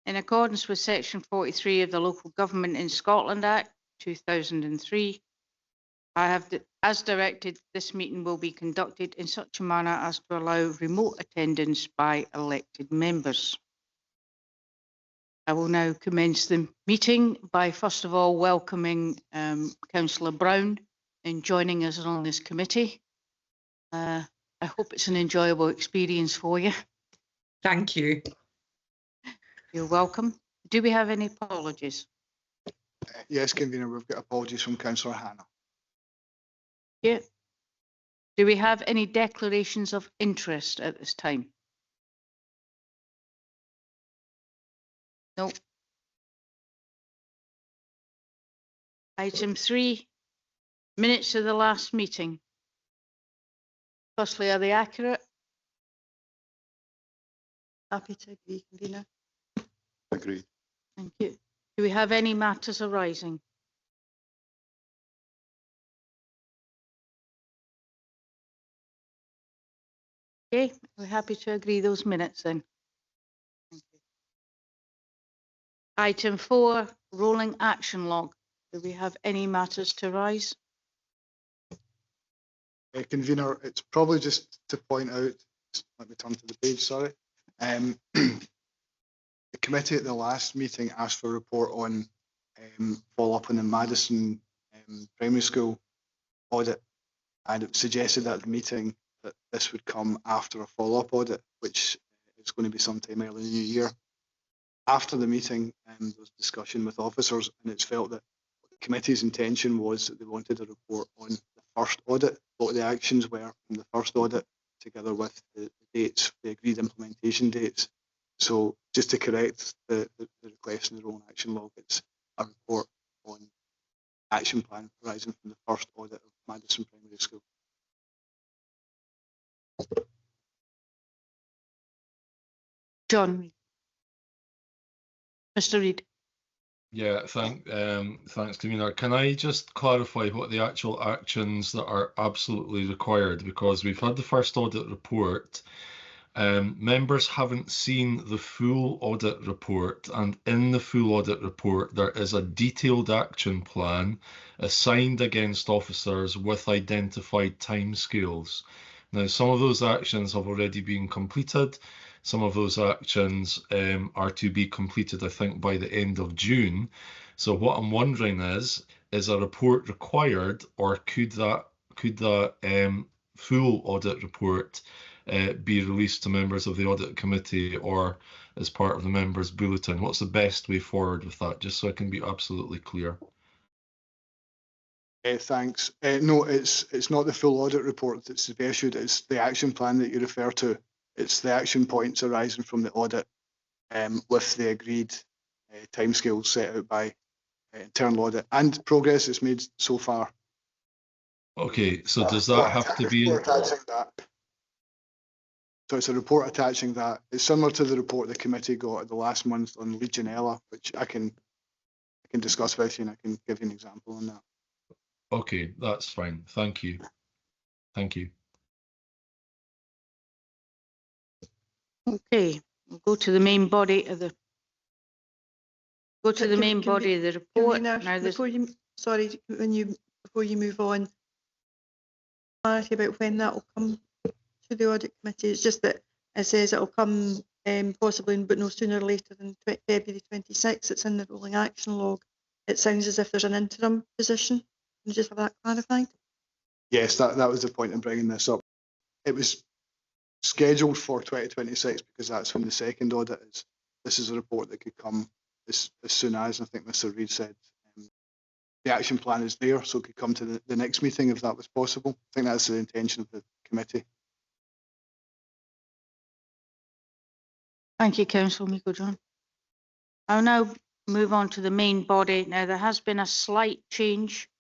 In accordance with Section 43 of the Local Government in Scotland Act 2003, I have, as directed, this meeting will be conducted in such a manner as to allow remote attendance by elected members. I will now commence the meeting by first of all welcoming Councillor Brown in joining us on this committee. I hope it's an enjoyable experience for you. Thank you. You're welcome. Do we have any apologies? Yes, Convener, we've got apologies from Councillor Hannah. Yeah. Do we have any declarations of interest at this time? No. Item 3, minutes of the last meeting. Firstly, are they accurate? Happy to agree, Convener. Agreed. Thank you. Do we have any matters arising? Okay, we're happy to agree those minutes then. Thank you. Item 4, rolling action log. Do we have any matters to rise? Convener, it's probably just to point out, let me turn to the page, sorry. The committee at the last meeting asked for a report on follow-up on the Madison primary school audit, and it was suggested at the meeting that this would come after a follow-up audit, which is going to be sometime early in the new year. After the meeting, there was discussion with officers, and it's felt that the committee's intention was that they wanted a report on the first audit, what the actions were from the first audit, together with the dates, the agreed implementation dates. So just to correct the request in the rolling action log, it's a report on action plan arising from the first audit of Madison Primary School. John. Mr. Reid. Yeah, thanks, Convener. Can I just clarify what the actual actions that are absolutely required? Because we've had the first audit report. Members haven't seen the full audit report, and in the full audit report there is a detailed action plan assigned against officers with identified timescales. Now, some of those actions have already been completed. Some of those actions are to be completed, I think, by the end of June. So what I'm wondering is a report required, or could that full audit report be released to members of the audit committee or as part of the members' bulletin? What's the best way forward with that, just so I can be absolutely clear? Thanks. No, it's not the full audit report that's to be issued. It's the action plan that you refer to. It's the action points arising from the audit with the agreed timescales set out by internal audit and progress that's made so far. Okay, so does that have to be? So it's a report attaching that. It's similar to the report the committee got at the last month on Legionella, which I can discuss with you, and I can give you an example on that. Okay, that's fine. Thank you. Thank you. Okay, we'll go to the main body of the report. Now, before you move on, clarity about when that will come to the audit committee. It's just that it says it will come possibly, but no sooner or later than February 26th. It's in the rolling action log. It sounds as if there's an interim position. Can you just have that clarified? Yes, that was the point in bringing this up. It was scheduled for 2026 because that's when the second audit is. This is a report that could come as soon as, I think Mr. Reid said, the action plan is there, so it could come to the next meeting if that was possible. I think that's the intention of the committee. Thank you, Councillor Meikle-John. I'll now move on to the main body. Now, there has been a slight change.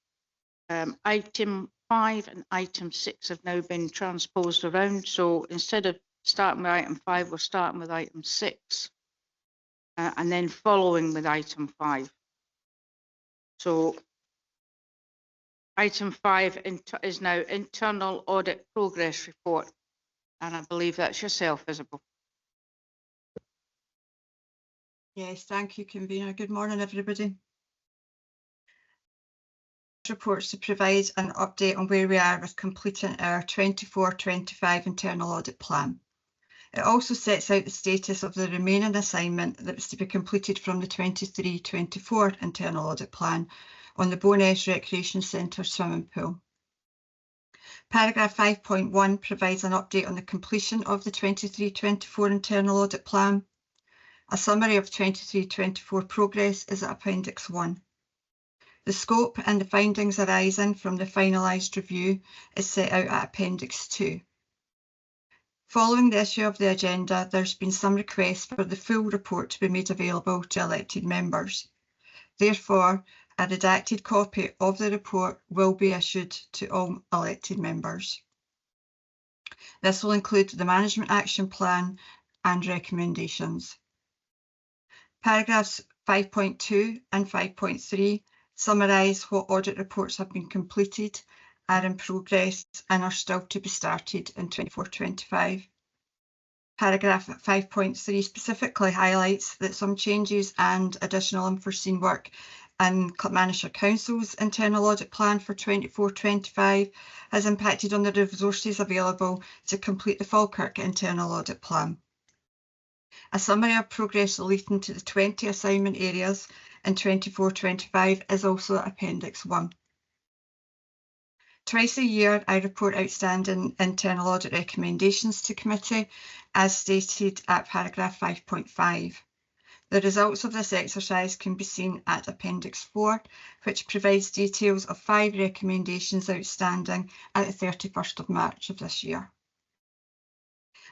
Item 5 and item 6 have now been transposed around. So instead of starting with item 5, we're starting with item 6 and then following with item 5. So item 5 is now internal audit progress report. And I believe that's yourself, Isabel. Yes, thank you, convener. Good morning, everybody. Reports to provide an update on where we are with completing our 24-25 internal audit plan. It also sets out the status of the remaining assignment that was to be completed from the 23-24 internal audit plan on the Bowness Recreation Centre swimming pool. Paragraph 5.1 provides an update on the completion of the 23-24 internal audit plan. A summary of 23-24 progress is at Appendix 1. The scope and the findings arising from the finalised review is set out at Appendix 2. Following the issue of the agenda, there's been some requests for the full report to be made available to elected members. Therefore, a redacted copy of the report will be issued to all elected members. This will include the Management Action Plan and recommendations. Paragraphs 5.2 and 5.3 summarise what audit reports have been completed, are in progress and are still to be started in 24-25. Paragraph 5.3 specifically highlights that some changes and additional unforeseen work in Manager Council's internal audit plan for 24-25 has impacted on the resources available to complete the Falkirk internal audit plan. A summary of progress relating to the 20 assignment areas in 24-25 is also Appendix 1. Twice a year, I report outstanding internal audit recommendations to committee, as stated at paragraph 5.5. The results of this exercise can be seen at Appendix 4, which provides details of 5 recommendations outstanding at the 31st of March of this year.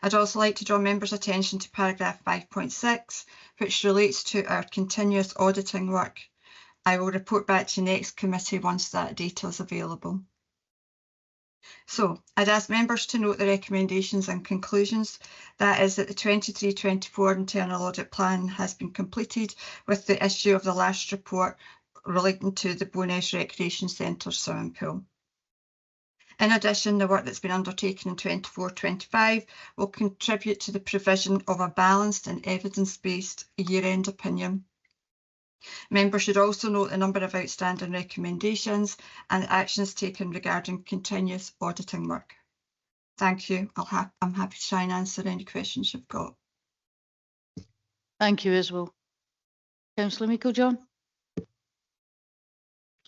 I'd also like to draw members' attention to paragraph 5.6, which relates to our continuous auditing work. I will report back to next committee once that data is available. So I'd ask members to note the recommendations and conclusions. That is that the 23-24 internal audit plan has been completed with the issue of the last report relating to the Bowness Recreation Centre swimming pool. In addition, the work that's been undertaken in 24-25 will contribute to the provision of a balanced and evidence-based year-end opinion. Members should also note the number of outstanding recommendations and actions taken regarding continuous auditing work. Thank you. I'm happy to try and answer any questions you've got. Thank you, Isabel. Councillor Meikle-John.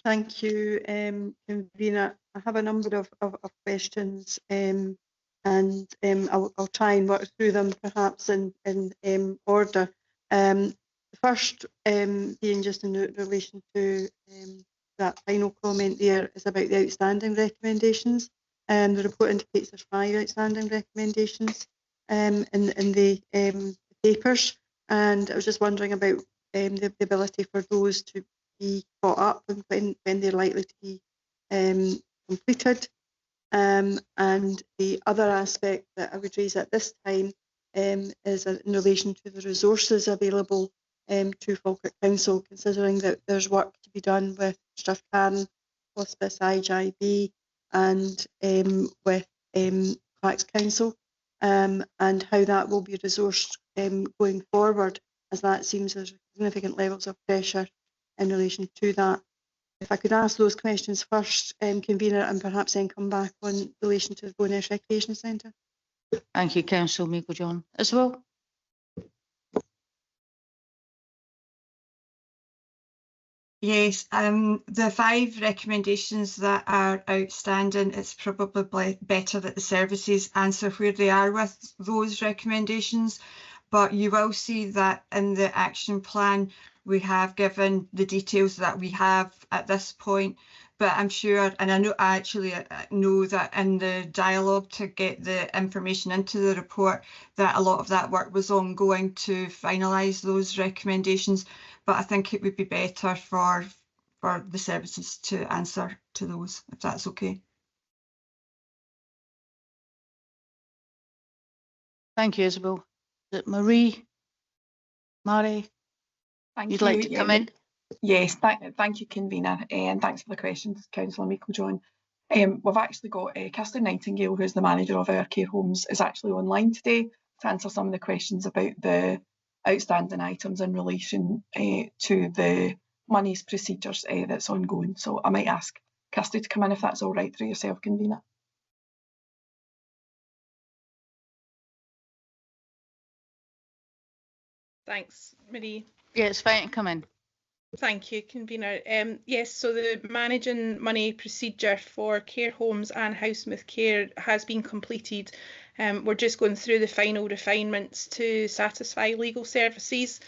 Thank you, convener. I have a number of questions and I'll try and work through them perhaps in order. The first being just in relation to that final comment there is about the outstanding recommendations. The report indicates there's 5 outstanding recommendations in the papers, and I was just wondering about the ability for those to be caught up and when they're likely to be completed. And the other aspect that I would raise at this time is in relation to the resources available to Falkirk Council, considering that there's work to be done with Strathcarron Hospice, IGIB, and with Clacks Council, and how that will be resourced going forward, as that seems there's significant levels of pressure in relation to that. If I could ask those questions first, convener, and perhaps then come back on relation to the Bowness Recreation Centre. Thank you, Councillor Meikle-John. Isabel. Yes, the 5 recommendations that are outstanding, it's probably better that the services answer where they are with those recommendations, but you will see that in the action plan we have given the details that we have at this point, but I'm sure, and I know that in the dialogue to get the information into the report, that a lot of that work was ongoing to finalise those recommendations. But I think it would be better for the services to answer to those, if that's okay. Thank you, Isabel. Is it Mary? You'd like to come in? Yes, thank you, convener, and thanks for the questions, Councillor Meikle-John. We've actually got Kirsten Nightingale, who's the manager of our care homes, is actually online today to answer some of the questions about the outstanding items in relation to the monies procedures that's ongoing. So I might ask Kirsty to come in if that's all right through yourself, convener. Thanks, Marie. Yeah, it's fine to come in. Thank you, convener. Yes, so the managing money procedure for care homes and Housemouth Care has been completed. We're just going through the final refinements to satisfy legal services.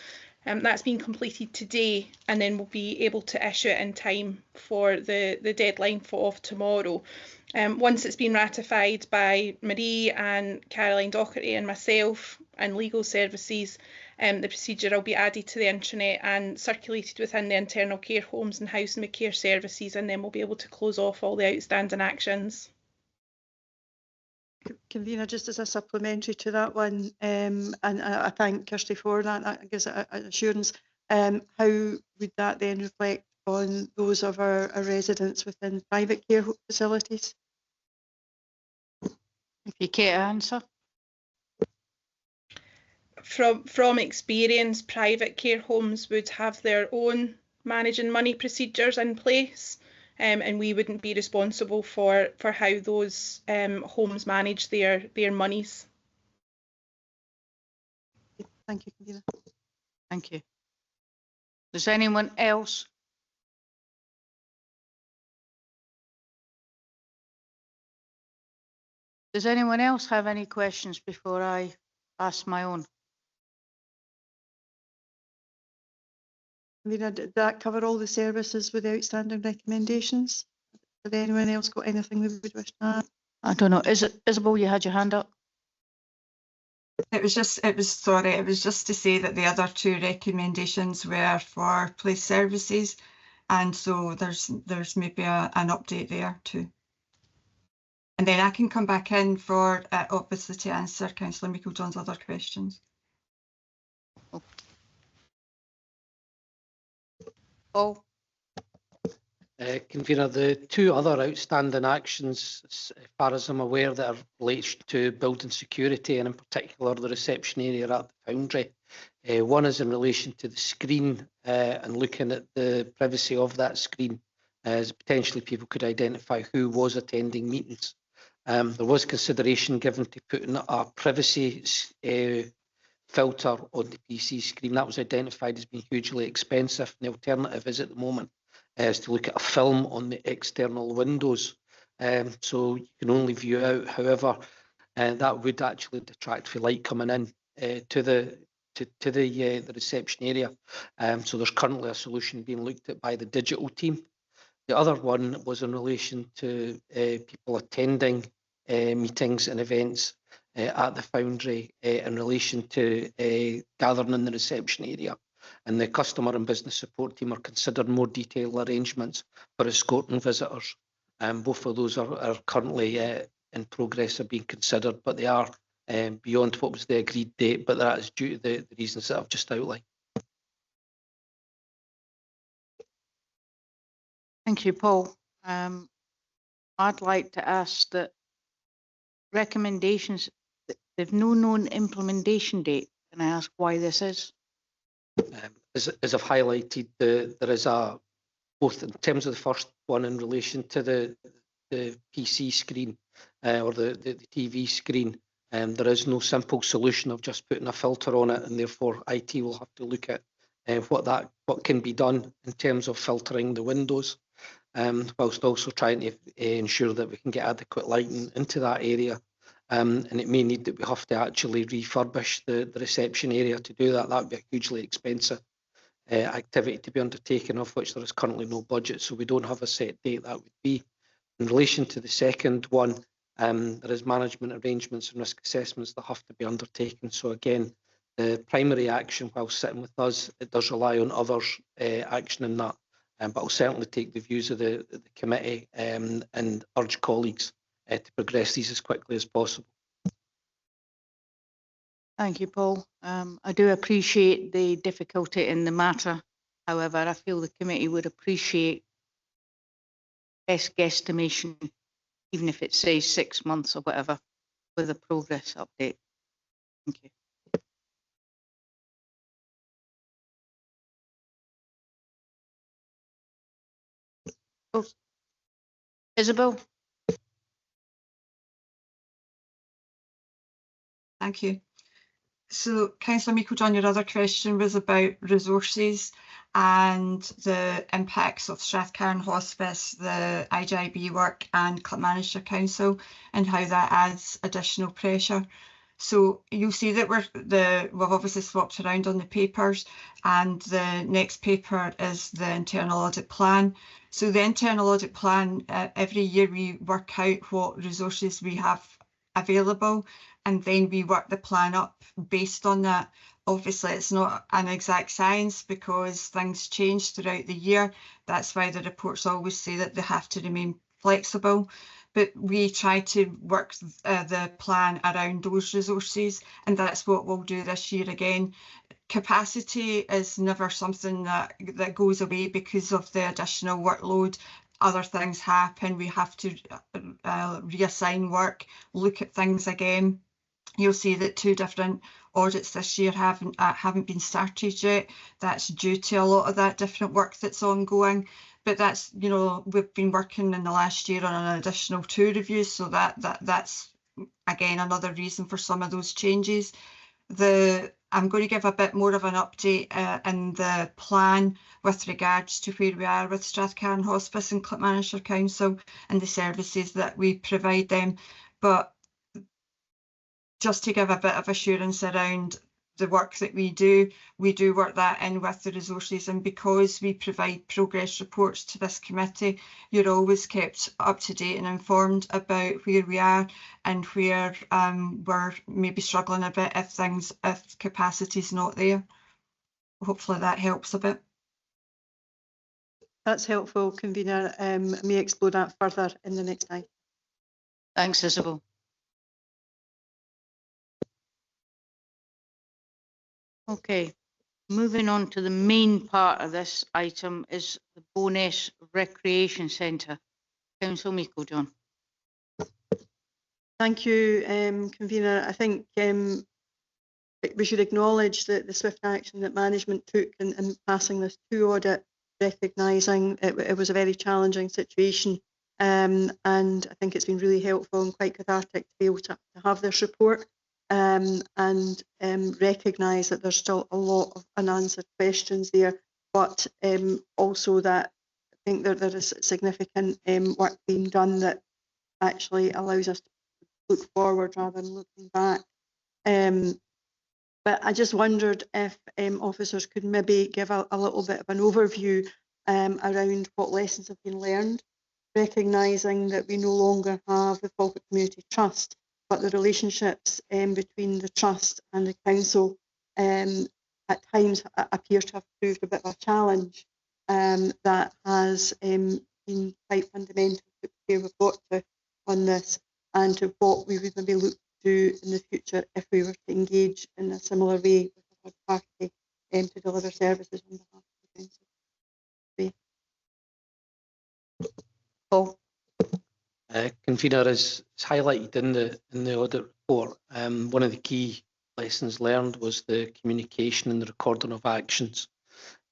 That's been completed today, and then we'll be able to issue it in time for the deadline of tomorrow. Once it's been ratified by Marie and Caroline Docherty and myself and legal services, the procedure will be added to the intranet and circulated within the internal care homes and Housemouth Care services, and then we'll be able to close off all the outstanding actions. Convener, just as a supplementary to that one, and I thank Kirsty for that, I guess an assurance, how would that then reflect on those of our residents within private care facilities? If you care to answer. From experience, private care homes would have their own managing money procedures in place, and we wouldn't be responsible for how those homes manage their monies. Thank you, convener. Thank you. Does anyone else? Does anyone else have any questions before I ask my own? Convener, did that cover all the services with the outstanding recommendations? Has anyone else got anything they would wish to add? I don't know. Is it Isabel? You had your hand up. It was just to say that the other two recommendations were for police services, and so there's maybe an update there too. And then I can come back in for obviously to answer Councillor Meikle-John's other questions. Oh, Convener, the two other outstanding actions, as far as I'm aware, that are related to building security and in particular the reception area at the Foundry. One is in relation to the screen and looking at the privacy of that screen, as potentially people could identify who was attending meetings. There was consideration given to putting a privacy filter on the PC screen. That was identified as being hugely expensive. And the alternative is at the moment is to look at a film on the external windows. So you can only view out. However, that would actually detract from light coming in to the reception area. So there's currently a solution being looked at by the digital team. The other one was in relation to people attending meetings and events at the Foundry in relation to gathering in the reception area. And the customer and business support team are considering more detailed arrangements for escorting visitors. Both of those are currently in progress of being considered, but they are beyond what was the agreed date, but that is due to the reasons that I've just outlined. thank you, Paul. I'd like to ask that recommendations, they've no known implementation date. Can I ask why this is? As I've highlighted, there is both in terms of the first one in relation to the PC screen or the TV screen, there is no simple solution of just putting a filter on it, and therefore IT will have to look at what can be done in terms of filtering the windows, whilst also trying to ensure that we can get adequate lighting into that area. And it may need that we have to actually refurbish the reception area to do that. That would be a hugely expensive activity to be undertaken, of which there is currently no budget, so we don't have a set date that would be. In relation to the second one, there is management arrangements and risk assessments that have to be undertaken. So again, the primary action while sitting with us, it does rely on others action in that, but I'll certainly take the views of the committee and urge colleagues to progress these as quickly as possible. Thank you, Paul. I do appreciate the difficulty in the matter. However, I feel the committee would appreciate best guesstimation, even if it says 6 months or whatever, with a progress update. Thank you. Isabel? Thank you. So, Councillor Meikle-John, your other question was about resources and the impacts of Strathcarron Hospice, the IGIB work and Clackmannanshire Council, and how that adds additional pressure. So you'll see that we've obviously swapped around on the papers, and the next paper is the internal audit plan. So the internal audit plan, every year we work out what resources we have available, and then we work the plan up based on that. Obviously, it's not an exact science because things change throughout the year. That's why the reports always say that they have to remain flexible. But we try to work the plan around those resources, and that's what we'll do this year again. Capacity is never something that goes away because of the additional workload. Other things happen. We have to reassign work, look at things again. You'll see that 2 different audits this year haven't been started yet. That's due to a lot of that different work that's ongoing. But that's, you know, we've been working in the last year on an additional 2 reviews, so that's again another reason for some of those changes. I'm going to give a bit more of an update in the plan with regards to where we are with Strathcarron Hospice and Clackmannanshire Council and the services that we provide them. But just to give a bit of assurance around the work that we do work that in with the resources, and because we provide progress reports to this committee, you're always kept up to date and informed about where we are and where we're maybe struggling a bit if capacity is not there. Hopefully that helps a bit. That's helpful, Convener. May explore that further in the next item. Thanks, Isabel. Okay, moving on to the main part of this item is the Bowness Recreation Centre. Councillor Meikle-John. Thank you, Convener. I think we should acknowledge the swift action that management took in passing this to audit, recognising it was a very challenging situation. And I think it's been really helpful and quite cathartic to be able to have this report and recognise that there's still a lot of unanswered questions there, but also that I think there is significant work being done that actually allows us to look forward rather than looking back. But I just wondered if officers could maybe give a little bit of an overview around what lessons have been learned, recognising that we no longer have the Falkirk Community Trust, but the relationships between the Trust and the Council at times appear to have proved a bit of a challenge that has been quite fundamental to where we've got to on this and to what we would maybe look to do in the future if we were to engage in a similar way with a third party to deliver services on behalf of the Council. Paul. Convener, as highlighted in the audit report, one of the key lessons learned was the communication and the recording of actions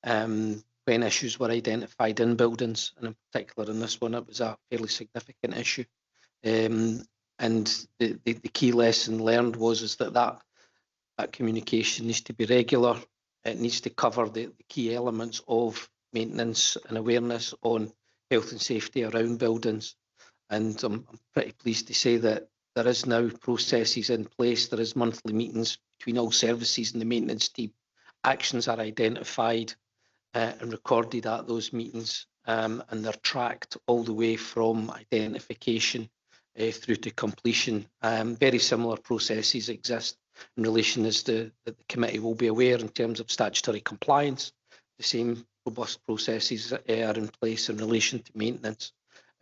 when issues were identified in buildings, and in particular in this one it was a fairly significant issue. And the key lesson learned was that communication needs to be regular. It needs to cover the key elements of maintenance and awareness on health and safety around buildings. And I'm pretty pleased to say that there is now processes in place. There is monthly meetings between all services and the maintenance team. Actions are identified and recorded at those meetings, and they're tracked all the way from identification through to completion. Very similar processes exist in relation as the committee will be aware in terms of statutory compliance. The same robust processes are in place in relation to maintenance.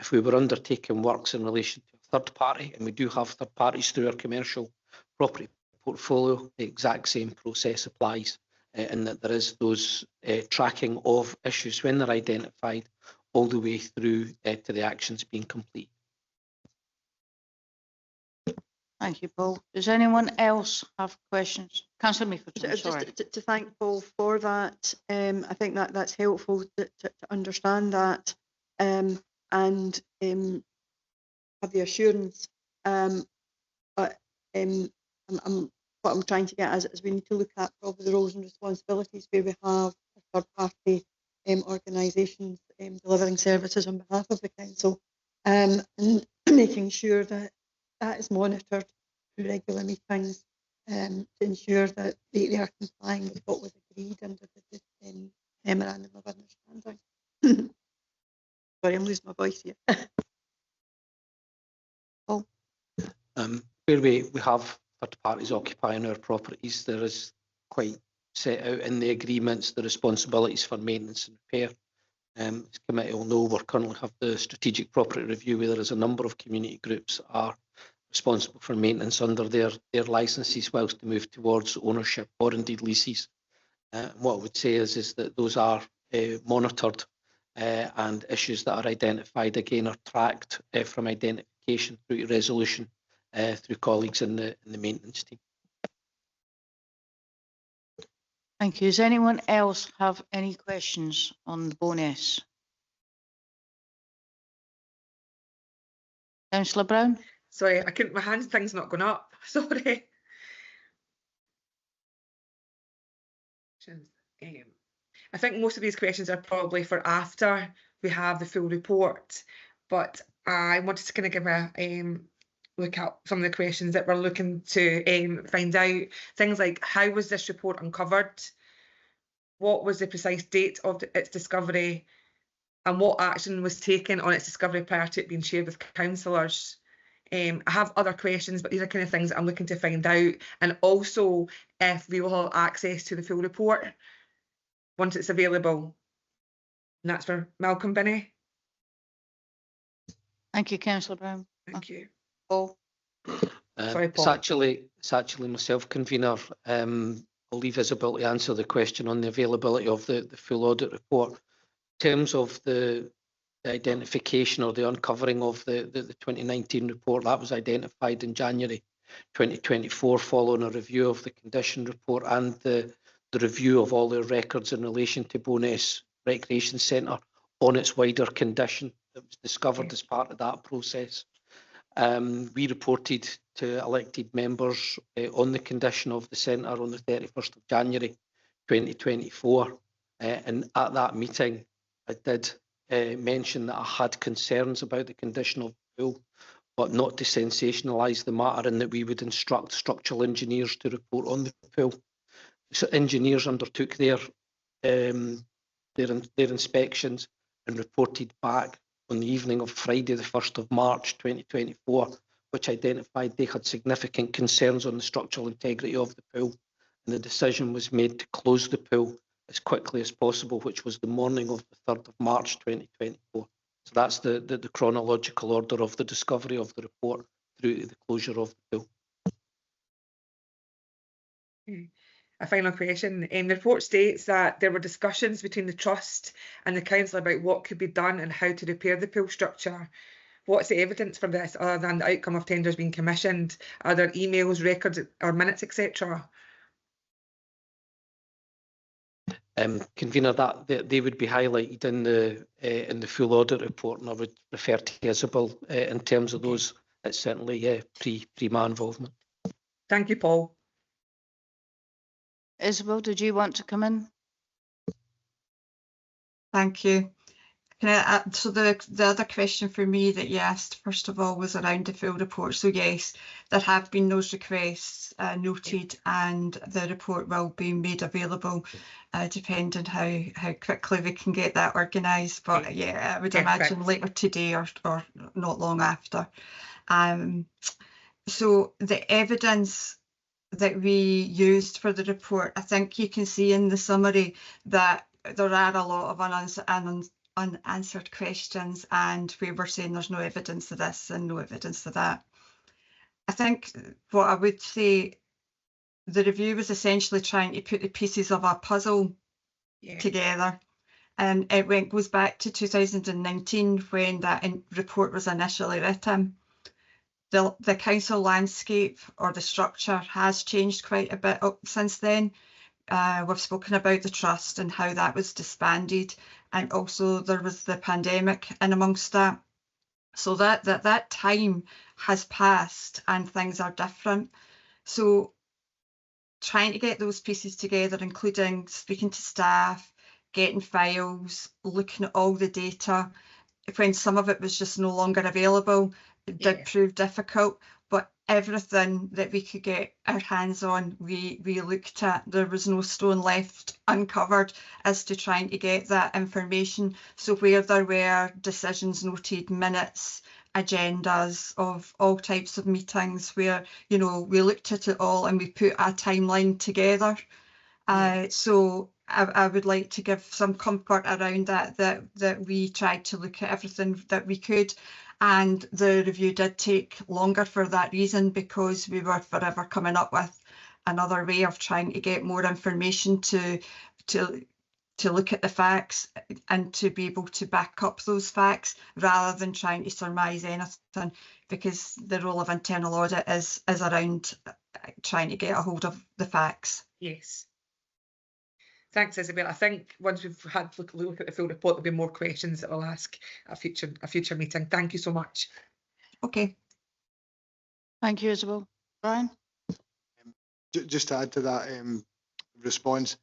If we were undertaking works in relation to a third party, and we do have third parties through our commercial property portfolio, the exact same process applies, and that there is those tracking of issues when they're identified all the way through to the actions being complete. Thank you, Paul. Does anyone else have questions? Councillor Meikle-John, sorry. Just to thank Paul for that. I think that's helpful to understand that. and have the assurance. But what I'm trying to get at is we need to look at probably the roles and responsibilities where we have third-party organisations delivering services on behalf of the council, and making sure that that is monitored through regular meetings to ensure that they are complying with what was agreed under the memorandum of understanding. Sorry, I'm losing my voice here. Paul? Where we have third parties occupying our properties, there is quite set out in the agreements the responsibilities for maintenance and repair. As committee will know, we currently have the strategic property review where there is a number of community groups that are responsible for maintenance under their licences whilst they move towards ownership or indeed leases. What I would say is that those are monitored and issues that are identified again are tracked from identification through to resolution through colleagues in the maintenance team. Thank you. Does anyone else have any questions on the bonus? Councillor Brown? Sorry, I couldn't, my hand thing's not going up. Sorry. I think most of these questions are probably for after we have the full report, but I wanted to kind of give a look at some of the questions that we're looking to find out. Things like, how was this report uncovered? What was the precise date of its discovery? And what action was taken on its discovery prior to it being shared with councillors? I have other questions, but these are kind of things that I'm looking to find out. And also if we will have access to the full report once it's available. And that's for Malcolm Binney. Thank you, Councillor Brown. Thank you. Paul? Sorry, Paul. It's actually myself, convener. I'll leave Isabel to answer the question on the availability of the full audit report. In terms of the identification or the uncovering of the 2019 report, that was identified in January 2024 following a review of the condition report and the review of all the records in relation to Bowness Recreation Centre on its wider condition that was discovered as part of that process. We reported to elected members on the condition of the centre on the 31st of January 2024, and at that meeting I did mention that I had concerns about the condition of the pool, but not to sensationalise the matter, and that we would instruct structural engineers to report on the pool. So engineers undertook their inspections and reported back on the evening of Friday, the 1st of March 2024, which identified they had significant concerns on the structural integrity of the pool, and the decision was made to close the pool as quickly as possible, which was the morning of the 3rd of March 2024. So that's the chronological order of the discovery of the report through to the closure of the pool. A final question. The report states that there were discussions between the trust and the council about what could be done and how to repair the pool structure. What's the evidence for this other than the outcome of tenders being commissioned? Are there emails, records or minutes, etc.? Convener, that they would be highlighted in the full audit report, and I would refer to Isabel in terms of those. It's certainly pre-my involvement. Thank you, Paul. Isabel, did you want to come in? Thank you. So the other question for me that you asked, first of all, was around the full report. So yes, there have been those requests noted, and the report will be made available depending how quickly we can get that organised. But yeah, I would imagine later today or not long after. So the evidence that we used for the report, I think you can see in the summary that there are a lot of unanswered questions, and we were saying there's no evidence of this and no evidence of that. I think what I would say, the review was essentially trying to put the pieces of a puzzle together, and it goes back to 2019 when that report was initially written. The council landscape or the structure has changed quite a bit since then. we've spoken about the trust and how that was disbanded, and also there was the pandemic in amongst that. So that time has passed and things are different. So trying to get those pieces together, including speaking to staff, getting files, looking at all the data, when some of it was just no longer available, it did prove difficult. But everything that we could get our hands on, we looked at. There was no stone left uncovered as to trying to get that information. So where there were decisions noted, minutes, agendas of all types of meetings, where, you know, we looked at it all and we put a timeline together. So I would like to give some comfort around that we tried to look at everything that we could, and the review did take longer for that reason, because we were forever coming up with another way of trying to get more information to look at the facts and to be able to back up those facts, rather than trying to surmise anything, because the role of internal audit is around trying to get a hold of the facts. Yes. Thanks, Isabel. I think once we've had a look at the full report, there'll be more questions that we'll ask at a future meeting. Thank you so much. Okay. Thank you, Isabel. Brian? Just to add to that response,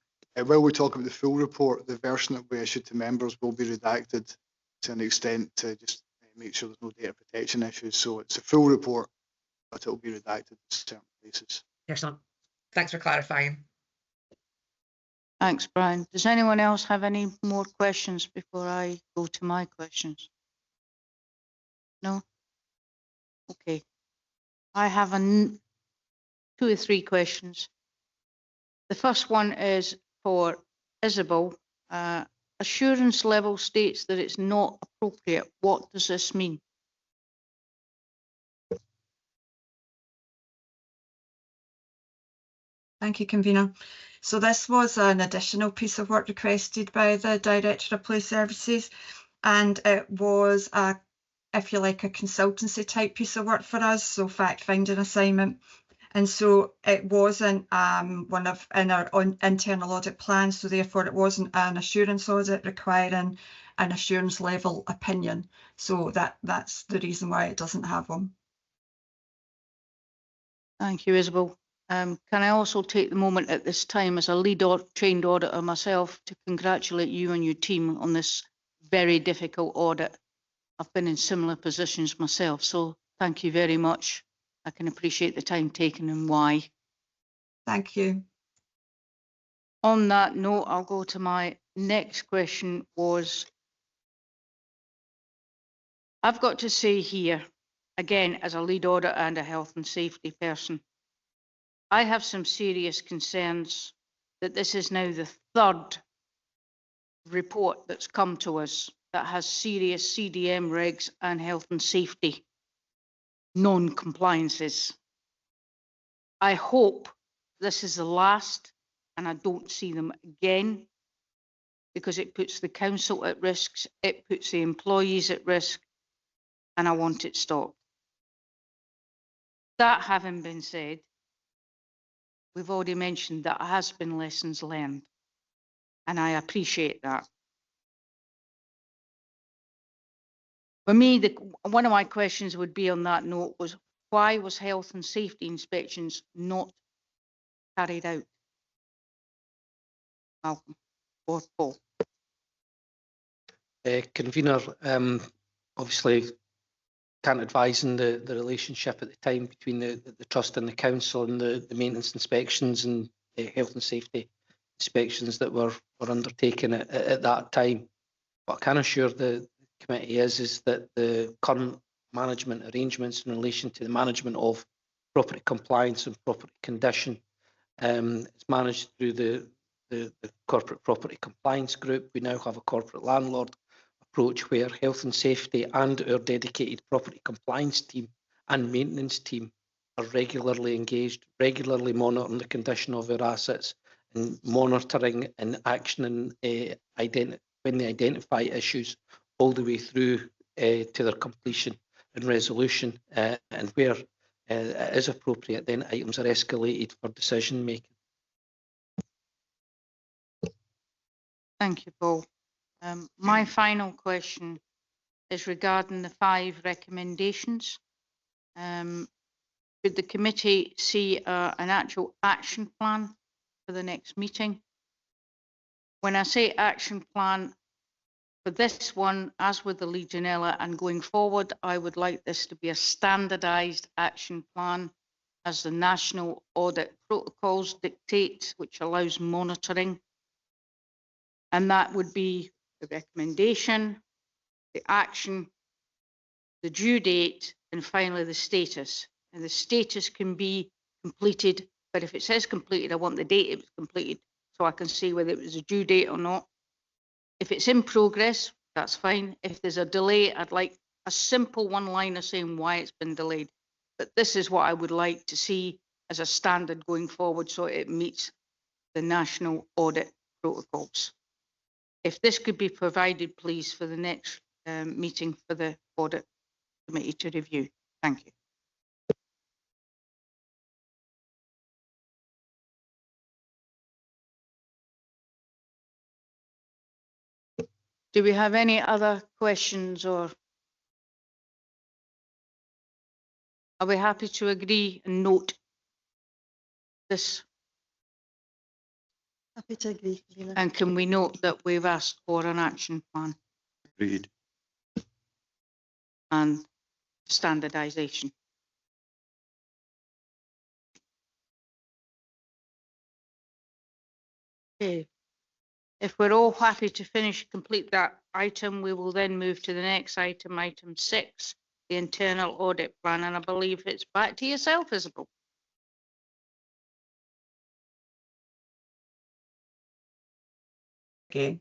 while we talk about the full report, the version that we issued to members will be redacted to an extent to just make sure there's no data protection issues. So it's a full report, but it will be redacted in certain places. Excellent. Thanks for clarifying. Thanks, Brian. Does anyone else have any more questions before I go to my questions? No? Okay. I have 2 or 3 questions. The first one is for Isabel. Assurance level states that it's not appropriate. What does this mean? Thank you, Convener. So this was an additional piece of work requested by the Director of Police Services, and it was if you like, a consultancy type piece of work for us, so fact-finding assignment. And so it wasn't one of in our internal audit plan, so therefore it wasn't an assurance audit requiring an assurance level opinion. So that's the reason why it doesn't have one. Thank you, Isabel. Can I also take the moment at this time as a lead trained auditor myself to congratulate you and your team on this very difficult audit. I've been in similar positions myself, so thank you very much. I can appreciate the time taken and why. Thank you. On that note, I'll go to my next question. I've got to say here, again, as a lead auditor and a health and safety person, I have some serious concerns that this is now the 3rd report that's come to us that has serious CDM regs and health and safety non-compliances. I hope this is the last and I don't see them again, because it puts the council at risk, it puts the employees at risk, and I want it stopped. That having been said, we've already mentioned that has been lessons learned, and I appreciate that. For me, one of my questions would be on that note was, why was health and safety inspections not carried out? Malcolm or Paul? Convener, obviously can't advise on the relationship at the time between the trust and the council and the maintenance inspections and health and safety inspections that were undertaken at that time. What I can assure the committee is that the current management arrangements in relation to the management of property compliance and property condition is managed through the corporate property compliance group. We now have a corporate landlord approach where health and safety and our dedicated property compliance team and maintenance team are regularly engaged, regularly monitoring the condition of our assets and monitoring and actioning when they identify issues all the way through to their completion and resolution, and where it is appropriate, then items are escalated for decision making. Thank you, Paul. My final question is regarding the 5 recommendations. Could the committee see an actual action plan for the next meeting? When I say action plan for this one, as with the Legionella and going forward, I would like this to be a standardised action plan as the national audit protocols dictate, which allows monitoring. And that would be the recommendation, the action, the due date, and finally the status. And the status can be completed, but if it says completed, I want the date it was completed so I can see whether it was a due date or not. If it's in progress, that's fine. If there's a delay, I'd like a simple one-liner saying why it's been delayed. But this is what I would like to see as a standard going forward so it meets the national audit protocols. If this could be provided, please, for the next meeting for the audit committee to review. Thank you. Do we have any other questions, or are we happy to agree and note this? Happy to agree, Convener. And can we note that we've asked for an action plan Agreed. and standardisation? Okay. If we're all happy to complete that item, we will then move to the next item, item 6, the internal audit plan. And I believe it's back to yourself, Isabel. Okay.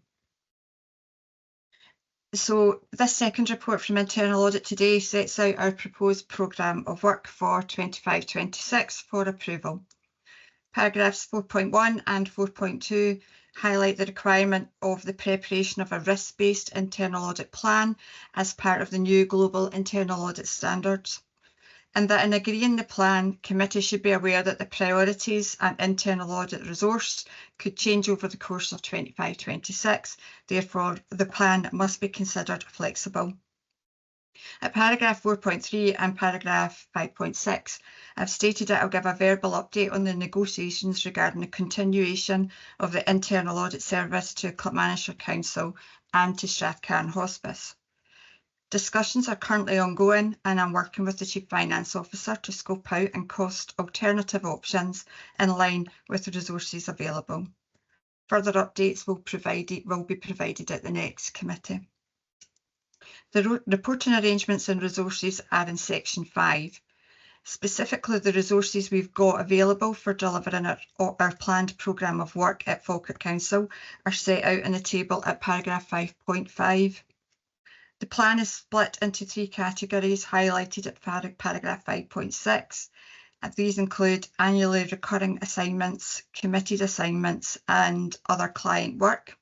So this second report from internal audit today sets out our proposed programme of work for 25-26 for approval. Paragraphs 4.1 and 4.2 highlight the requirement of the preparation of a risk-based internal audit plan as part of the new global internal audit standards, and that in agreeing the plan, committee should be aware that the priorities and internal audit resource could change over the course of 25-26. Therefore, the plan must be considered flexible. At paragraph 4.3 and paragraph 5.6, I've stated that I'll give a verbal update on the negotiations regarding the continuation of the internal audit service to Clackmannanshire Council and to Strathcarron Hospice. Discussions are currently ongoing, and I'm working with the Chief Finance Officer to scope out and cost alternative options in line with the resources available. Further updates will be provided at the next committee. The reporting arrangements and resources are in section 5. Specifically, the resources we've got available for delivering our planned programme of work at Falkirk Council are set out in the table at paragraph 5.5. The plan is split into 3 categories highlighted at paragraph 5.6. These include annually recurring assignments, committed assignments, and other client work.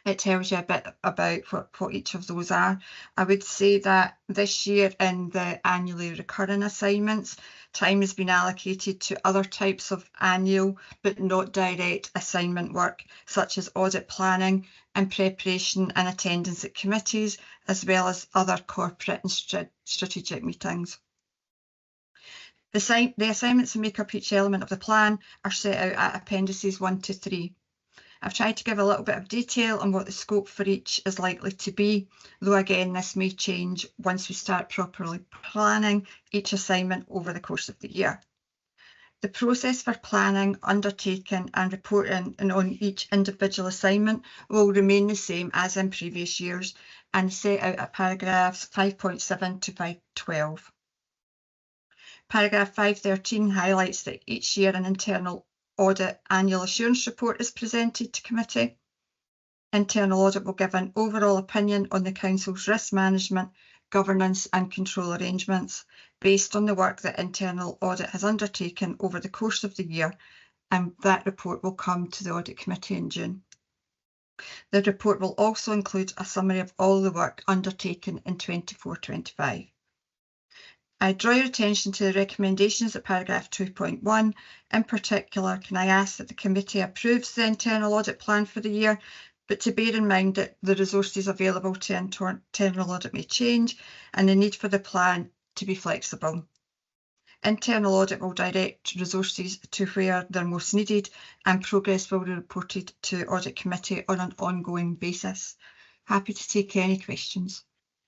It tells you a bit about what each of those are. I would say that this year in the annually recurring assignments, time has been allocated to other types of annual but not direct assignment work, such as audit planning and preparation and attendance at committees, as well as other corporate and strategic meetings. The assignments that make up each element of the plan are set out at appendices 1 to 3. I've tried to give a little bit of detail on what the scope for each is likely to be, though again this may change once we start properly planning each assignment over the course of the year. The process for planning, undertaking and reporting on each individual assignment will remain the same as in previous years and set out at paragraphs 5.7 to 5.12. Paragraph 5.13 highlights that each year an internal audit annual assurance report is presented to committee. Internal audit will give an overall opinion on the council's risk management, governance and control arrangements based on the work that internal audit has undertaken over the course of the year, and that report will come to the audit committee in June. The report will also include a summary of all the work undertaken in 24-25. I draw your attention to the recommendations at paragraph 2.1. In particular, can I ask that the committee approves the internal audit plan for the year but to bear in mind that the resources available to internal audit may change and the need for the plan to be flexible. Internal audit will direct resources to where they're most needed, and progress will be reported to Audit Committee on an ongoing basis. Happy to take any questions.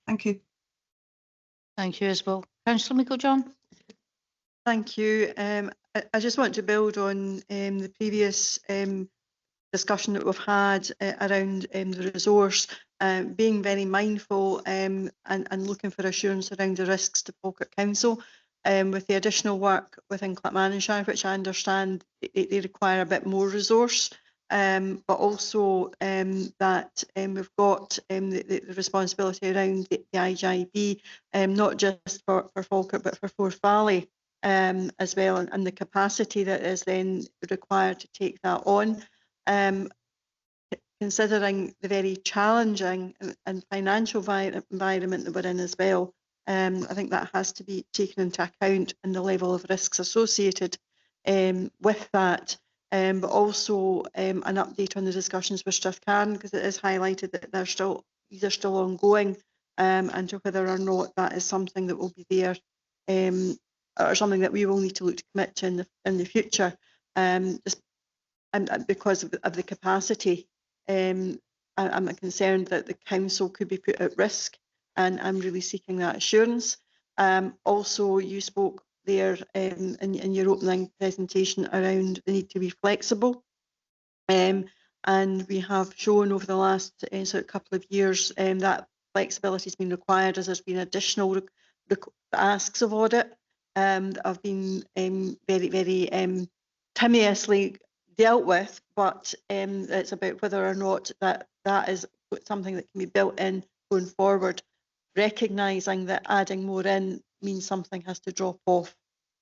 Thank you. Thank you, Isabel. Councillor Meikle-John? Thank you. I just want to build on the previous discussion that we've had around the resource, being very mindful and looking for assurance around the risks to Falkirk Council. With the additional work within Clackmannanshire, which I understand they require a bit more resource, but also that we've got the responsibility around the IJB, not just for Falkirk but for Forth Valley as well, and the capacity that is then required to take that on. Considering the very challenging and financial environment that we're in as well, I think that has to be taken into account, and the level of risks associated with that. But also an update on the discussions with Strathcarn, because it is highlighted that these are still ongoing, and to whether or not that is something that will be there, or something that we will need to look to commit to in the future, just because of the capacity. I'm concerned that the council could be put at risk, and I'm really seeking that assurance. Also, you spoke there in your opening presentation around the need to be flexible, and we have shown over the last sort of couple of years that flexibility has been required as there's been additional asks of audit that have been very, very timorously dealt with, but it's about whether or not that is something that can be built in going forward, recognising that adding more in means something has to drop off,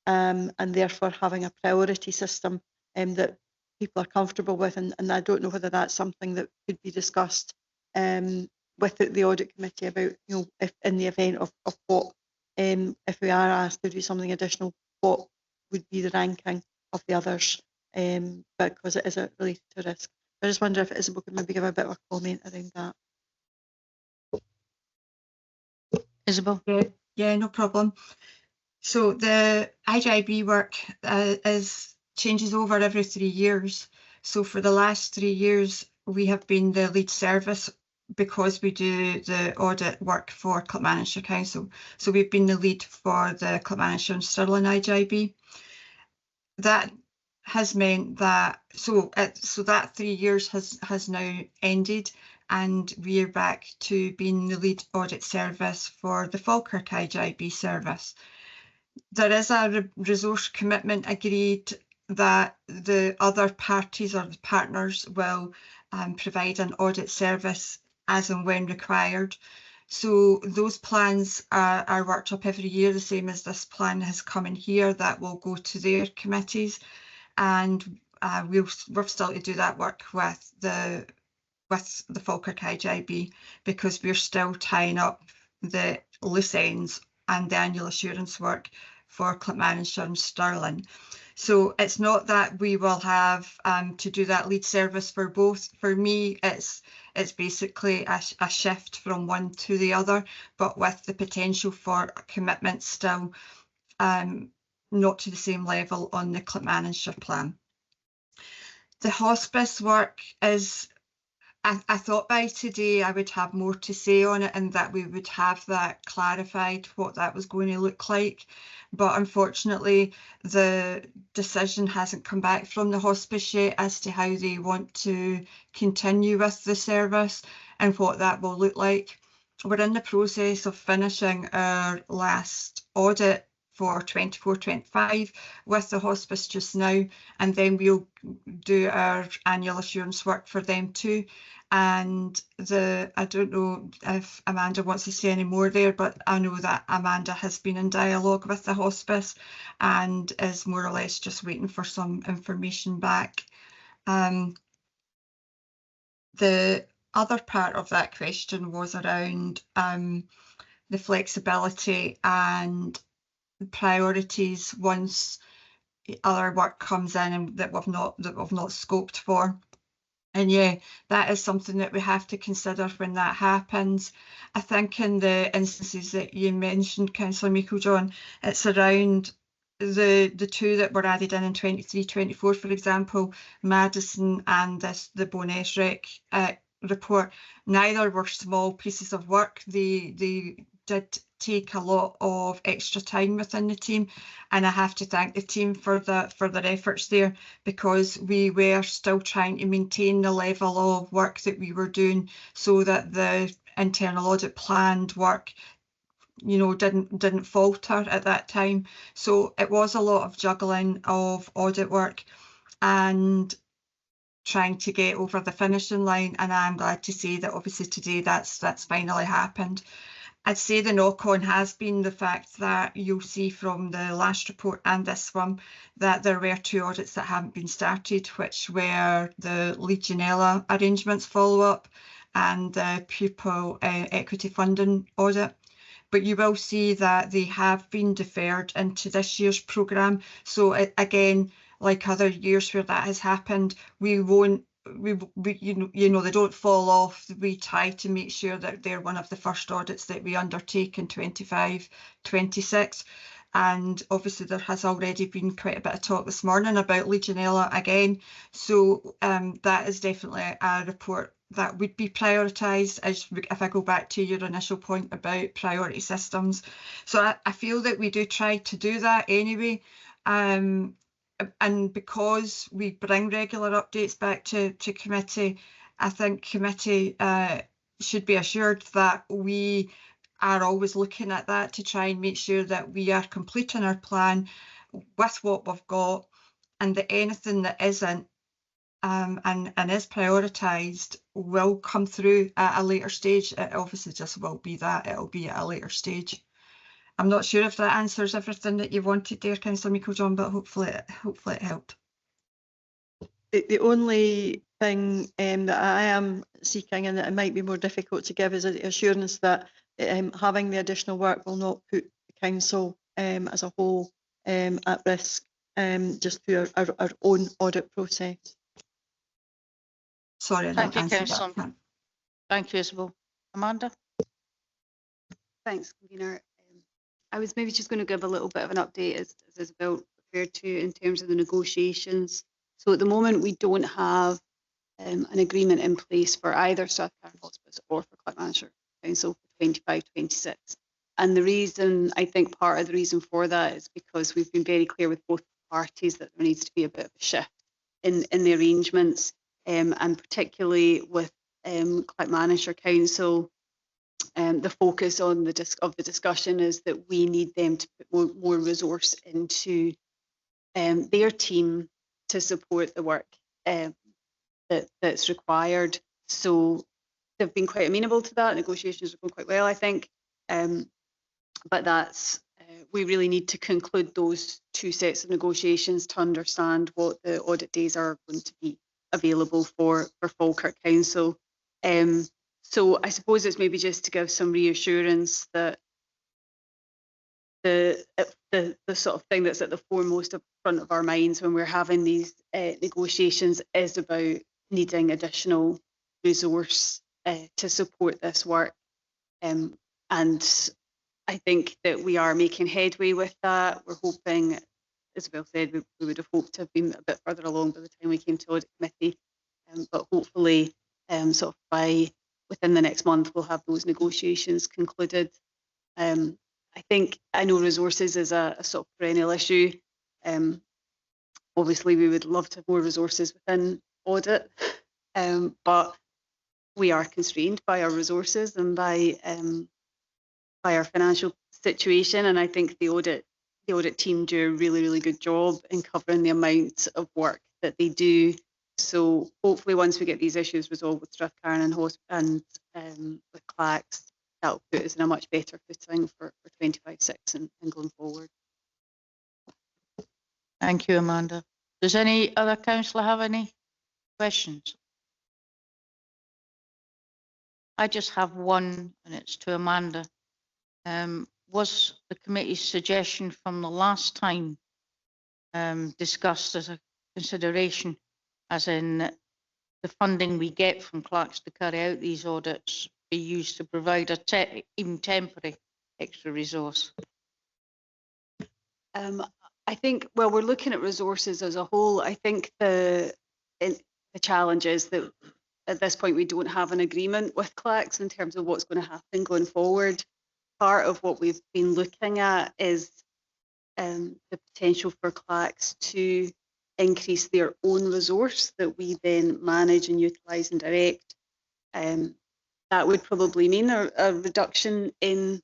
and therefore having a priority system that people are comfortable with, and I don't know whether that's something that could be discussed with the Audit Committee about, if in the event of what, if we are asked to do something additional, what would be the ranking of the others, because it is related to risk. I just wonder if Isabel could maybe give a bit of a comment around that. Isabel? Yeah, no problem. So the IJB work changes over every 3 years. So for the last 3 years, we have been the lead service because we do the audit work for Clackmannanshire Council. So we've been the lead for the Clackmannanshire and Stirling IJB. That has meant that that 3 years has now ended, and we are back to being the lead audit service for the Falkirk IJB service. There is a resource commitment agreed that the other parties or the partners will provide an audit service as and when required. So those plans are worked up every year, the same as this plan has come in here, that will go to their committees, and we've still to do that work with the Falkirk IJB, because we're still tying up the loose ends and the annual assurance work for Clackmannanshire and Stirling. So it's not that we will have to do that lead service for both. For me, it's basically a shift from one to the other, but with the potential for commitment still not to the same level on the Clackmannanshire plan. The hospice work is, I thought by today I would have more to say on it, and that we would have that clarified, what that was going to look like. But unfortunately, the decision hasn't come back from the hospice yet as to how they want to continue with the service and what that will look like. We're in the process of finishing our last audit for 24-25 with the hospice just now, and then we'll do our annual assurance work for them too. And I don't know if Amanda wants to say any more there, but I know that Amanda has been in dialogue with the hospice and is more or less just waiting for some information back. The other part of that question was around the flexibility and priorities once other work comes in and that we've not scoped for. And yeah, that is something that we have to consider when that happens. I think in the instances that you mentioned, Councillor Meikle-John, it's around the two that were added in 23-24, for example, Madison and the Bowness Rec report. Neither were small pieces of work. They did take a lot of extra time within the team, and I have to thank the team for their efforts there, because we were still trying to maintain the level of work that we were doing so that the internal audit planned work, you know, didn't falter at that time. So it was a lot of juggling of audit work and trying to get over the finishing line, and I'm glad to say that obviously today that's finally happened. I'd say the knock-on has been the fact that you'll see from the last report and this one that there were two audits that haven't been started, which were the Legionella arrangements follow-up and the pupil equity funding audit. But you will see that they have been deferred into this year's programme. So again, like other years where that has happened, we won't, you know, they don't fall off. We try to make sure that they're one of the first audits that we undertake in 25-26. And obviously there has already been quite a bit of talk this morning about Legionella again. So that is definitely a report that would be prioritised, as if I go back to your initial point about priority systems. So I feel that we do try to do that anyway. And because we bring regular updates back to committee, I think committee should be assured that we are always looking at that to try and make sure that we are completing our plan with what we've got, and that anything that isn't and is prioritised will come through at a later stage. It obviously just will be that, it'll be at a later stage. I'm not sure if that answers everything that you wanted there, Councillor Meikle-John, but hopefully it helped. The only thing that I am seeking, and that it might be more difficult to give, is the assurance that having the additional work will not put the council as a whole at risk, just through our own audit process. Sorry, I Thank didn't you, answer Councillor. that. Thank you, Isabel. Amanda? Thanks, convener. I was maybe just going to give a little bit of an update, as Isabel referred to, in terms of the negotiations. So at the moment, we don't have an agreement in place for either Strathclyde Hospice or for Clackmannanshire Council for 25-26. And the reason, I think part of the reason for that is because we've been very clear with both parties that there needs to be a bit of a shift in the arrangements, and particularly with Clackmannanshire Council. The focus on the discussion is that we need them to put more resource into their team to support the work that's required. So they've been quite amenable to that. Negotiations are going quite well, I think. But that's we really need to conclude those two sets of negotiations to understand what the audit days are going to be available for Falkirk Council. So I suppose it's maybe just to give some reassurance that the sort of thing that's at the foremost of front of our minds when we're having these negotiations is about needing additional resource to support this work. And I think that we are making headway with that. We're hoping, as Bill said, we would have hoped to have been a bit further along by the time we came to audit committee. But hopefully, sort of by within the next month, we'll have those negotiations concluded. I know resources is a sort of perennial issue. Obviously, we would love to have more resources within audit, but we are constrained by our resources and by our financial situation. And I think the audit team do a really, really good job in covering the amount of work that they do. So hopefully, once we get these issues resolved with Strathcarron and with Clacks, that will put us in a much better footing for 25-6 and going forward. Thank you, Amanda. Does any other councillor have any questions? I just have one, and it's to Amanda. Was the committee's suggestion from the last time discussed as a consideration, as in the funding we get from clerks to carry out these audits be used to provide a even temporary extra resource? I think, well, we're looking at resources as a whole. I think the challenge is that at this point we don't have an agreement with clerks in terms of what's going to happen going forward. Part of what we've been looking at is the potential for clerks to increase their own resource that we then manage and utilise and direct. That would probably mean a reduction in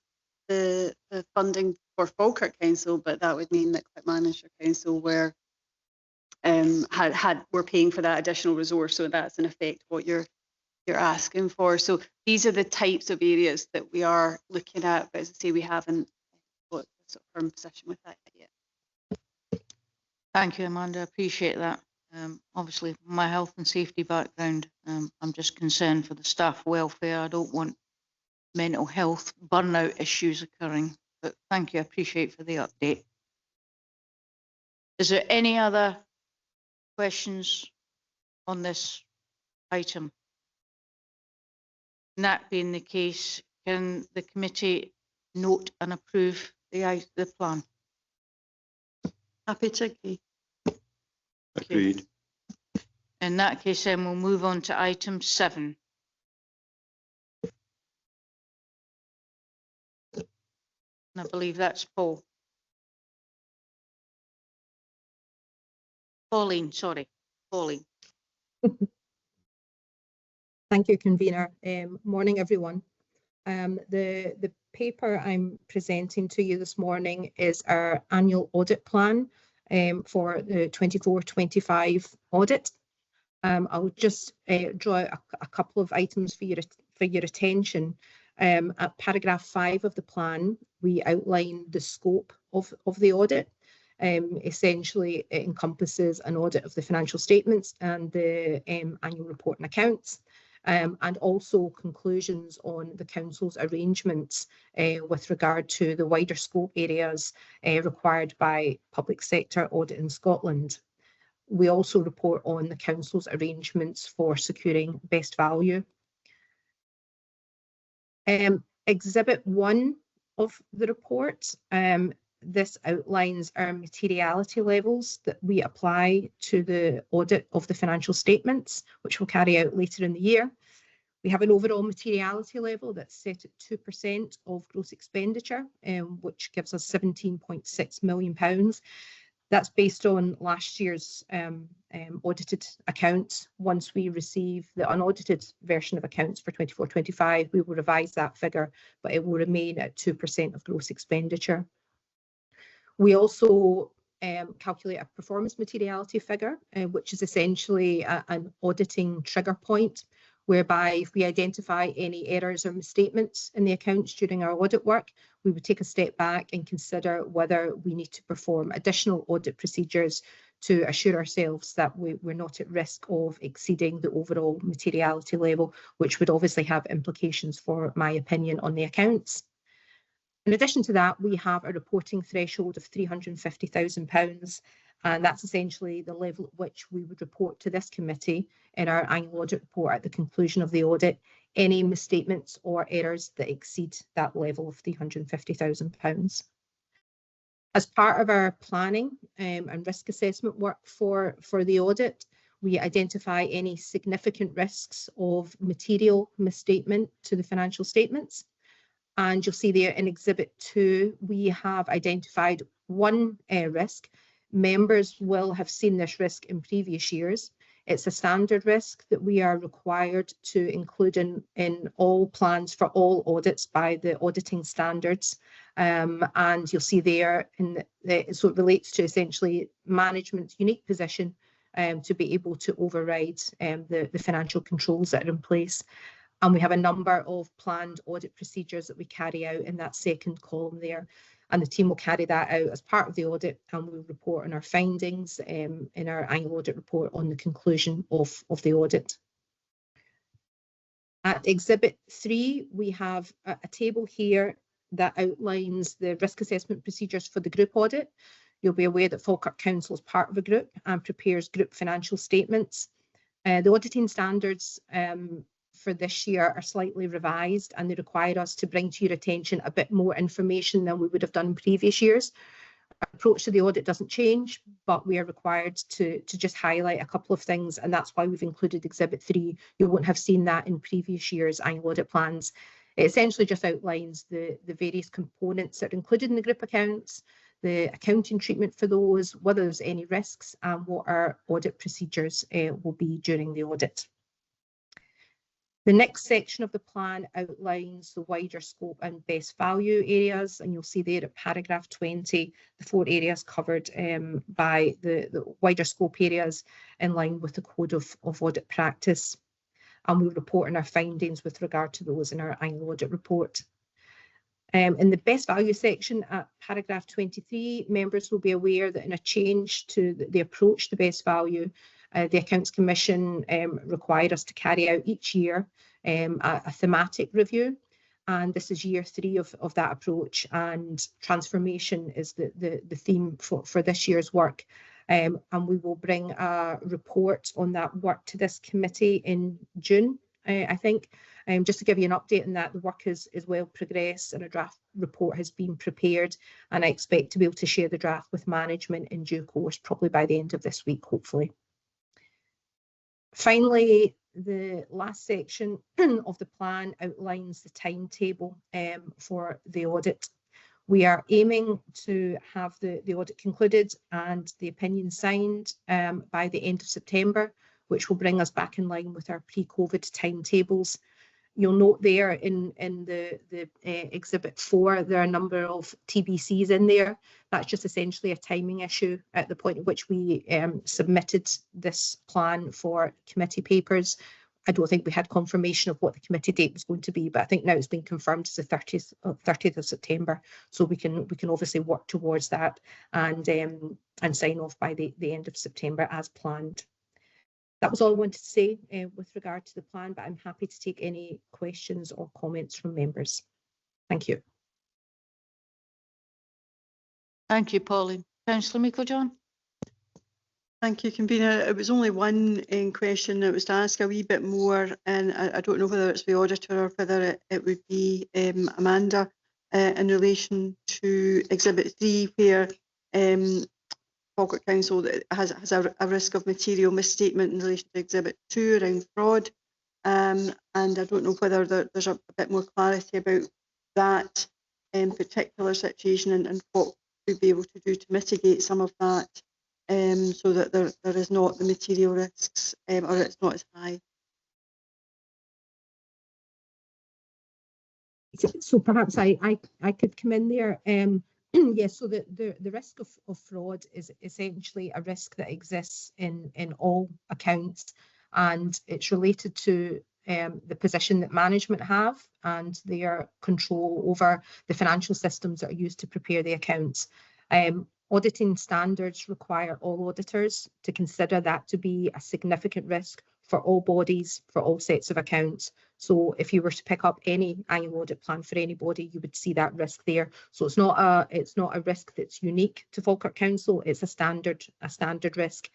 the funding for Falkirk Council, but that would mean that Clackmannanshire Council were paying for that additional resource. So that's in effect what you're asking for. So these are the types of areas that we are looking at, but as I say, we haven't got a sort of firm position with that yet. Thank you, Amanda. I appreciate that. Obviously, my health and safety background, I'm just concerned for the staff welfare. I don't want mental health burnout issues occurring. But thank you. I appreciate for the update. Is there any other questions on this item? And that being the case, can the committee note and approve the plan? Happy to agree. Agreed. In that case, then we'll move on to item 7. And I believe that's Paul. Pauline, sorry, Pauline. Thank you, convener. Morning, everyone. The paper I'm presenting to you this morning is our annual audit plan for the 24-25 audit. I'll just draw a couple of items for your attention. At paragraph 5 of the plan, we outline the scope of the audit. Essentially, it encompasses an audit of the financial statements and the annual report and accounts, and also conclusions on the council's arrangements with regard to the wider scope areas required by public sector audit in Scotland. We also report on the council's arrangements for securing best value. Exhibit 1 of the report, this outlines our materiality levels that we apply to the audit of the financial statements, which we'll carry out later in the year. We have an overall materiality level that's set at 2% of gross expenditure, which gives us £17.6 million. That's based on last year's audited accounts. Once we receive the unaudited version of accounts for 24-25, we will revise that figure, but it will remain at 2% of gross expenditure. We also calculate a performance materiality figure, which is essentially an auditing trigger point, whereby if we identify any errors or misstatements in the accounts during our audit work, we would take a step back and consider whether we need to perform additional audit procedures to assure ourselves that we're not at risk of exceeding the overall materiality level, which would obviously have implications for my opinion on the accounts. In addition to that, we have a reporting threshold of £350,000, and that's essentially the level at which we would report to this committee in our annual audit report at the conclusion of the audit any misstatements or errors that exceed that level of £350,000. As part of our planning and risk assessment work for the audit, we identify any significant risks of material misstatement to the financial statements. And you'll see there in Exhibit 2, we have identified one risk. Members will have seen this risk in previous years. It's a standard risk that we are required to include in all plans for all audits by the auditing standards. And you'll see there, so it relates to essentially management's unique position to be able to override the financial controls that are in place. And we have a number of planned audit procedures that we carry out in that second column there. And the team will carry that out as part of the audit, and we'll report on our findings in our annual audit report on the conclusion of the audit. At Exhibit 3, we have a table here that outlines the risk assessment procedures for the group audit. You'll be aware that Falkirk Council is part of a group and prepares group financial statements. The auditing standards for this year are slightly revised, and they require us to bring to your attention a bit more information than we would have done in previous years. Our approach to the audit doesn't change, but we are required to just highlight a couple of things, and that's why we've included Exhibit 3. You won't have seen that in previous years' annual audit plans. It essentially just outlines the various components that are included in the group accounts, the accounting treatment for those, whether there's any risks, and what our audit procedures will be during the audit. The next section of the plan outlines the wider scope and best value areas, and you'll see there at paragraph 20, the 4 areas covered by the wider scope areas in line with the Code of Audit Practice. And we'll report on our findings with regard to those in our annual audit report. In the best value section at paragraph 23, members will be aware that in a change to the approach to best value, the Accounts Commission required us to carry out each year a thematic review. And this is year 3 of that approach, and transformation is the theme for this year's work. And we will bring a report on that work to this committee in June, I think. Just to give you an update on that, the work is well progressed and a draft report has been prepared, and I expect to be able to share the draft with management in due course, probably by the end of this week, hopefully. Finally, the last section of the plan outlines the timetable for the audit. We are aiming to have the audit concluded and the opinion signed by the end of September, which will bring us back in line with our pre-COVID timetables. You'll note there in the Exhibit 4, there are a number of TBCs in there. That's just essentially a timing issue at the point at which we submitted this plan for committee papers. I don't think we had confirmation of what the committee date was going to be, but I think now it's been confirmed as the 30th of September. So we can obviously work towards that and sign off by the end of September as planned. That was all I wanted to say with regard to the plan, but I'm happy to take any questions or comments from members. Thank you. Thank you, Pauline. Councillor Meikle-John. Thank you, Convener. It was only one question that was to ask a wee bit more, and I don't know whether it's the auditor or whether it would be Amanda in relation to Exhibit 3, where Falkirk Council has a risk of material misstatement in relation to Exhibit 2 around fraud. And I don't know whether there's a bit more clarity about that particular situation and what we'd be able to do to mitigate some of that, so that there is not the material risks or it's not as high. So perhaps I could come in there. Yes, so the risk of fraud is essentially a risk that exists in all accounts, and it's related to the position that management have and their control over the financial systems that are used to prepare the accounts. Auditing standards require all auditors to consider that to be a significant risk for all bodies, for all sets of accounts. So if you were to pick up any annual audit plan for anybody, you would see that risk there. So it's not a risk that's unique to Falkirk Council. It's a standard risk.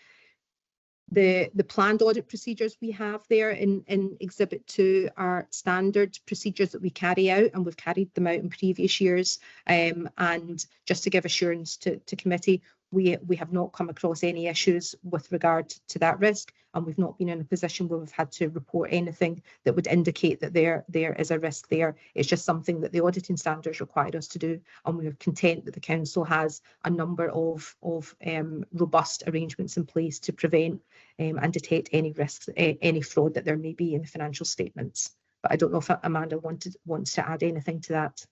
The planned audit procedures we have there in Exhibit 2 are standard procedures that we carry out, and we've carried them out in previous years. And just to give assurance to committee, we have not come across any issues with regard to that risk, and we've not been in a position where we've had to report anything that would indicate that there is a risk there. It's just something that the auditing standards require us to do, and we are content that the council has a number of robust arrangements in place to prevent and detect any risks, any fraud that there may be in the financial statements. But I don't know if Amanda wants to add anything to that.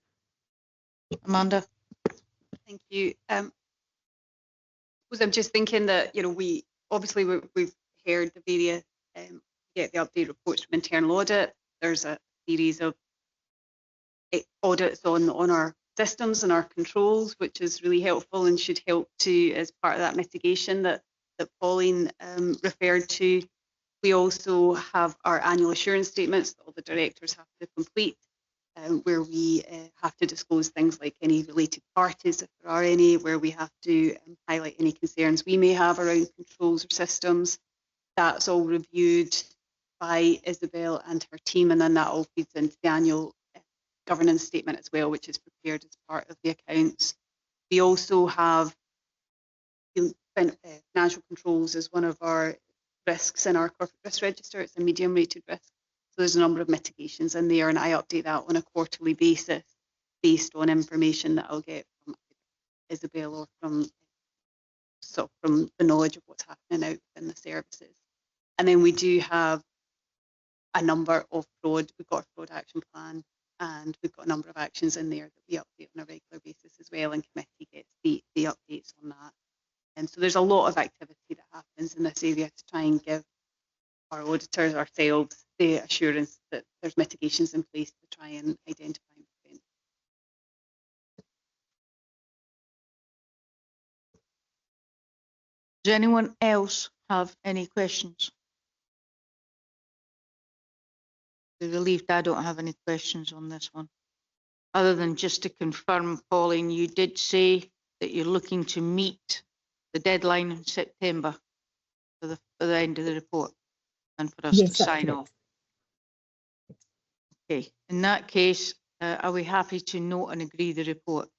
Amanda. Thank you. I'm just thinking that, we've heard the various get the update reports from internal audit. There's a series of audits on our systems and our controls, which is really helpful and should help to as part of that mitigation that Pauline referred to. We also have our annual assurance statements that all the directors have to complete, where we have to disclose things like any related parties, if there are any, where we have to highlight any concerns we may have around controls or systems. that's all reviewed by Isabel and her team, and then that all feeds into the annual governance statement as well, which is prepared as part of the accounts. We also have financial controls as one of our risks in our corporate risk register. It's a medium rated risk. So there's a number of mitigations in there, and I update that on a quarterly basis based on information that I'll get from Isabel or from the knowledge of what's happening out within the services. And then we do have a number of fraud. We've got a fraud action plan, and we've got a number of actions in there that we update on a regular basis as well, and committee gets the updates on that. And so there's a lot of activity that happens in this area to try and give our auditors, ourselves, the assurance that there's mitigations in place to try and identify and prevent. Does anyone else have any questions? I'm relieved I don't have any questions on this one. Other than just to confirm, Pauline, you did say that you're looking to meet the deadline in September for the end of the report and for us to sign off. Okay, in that case, are we happy to note and agree the report?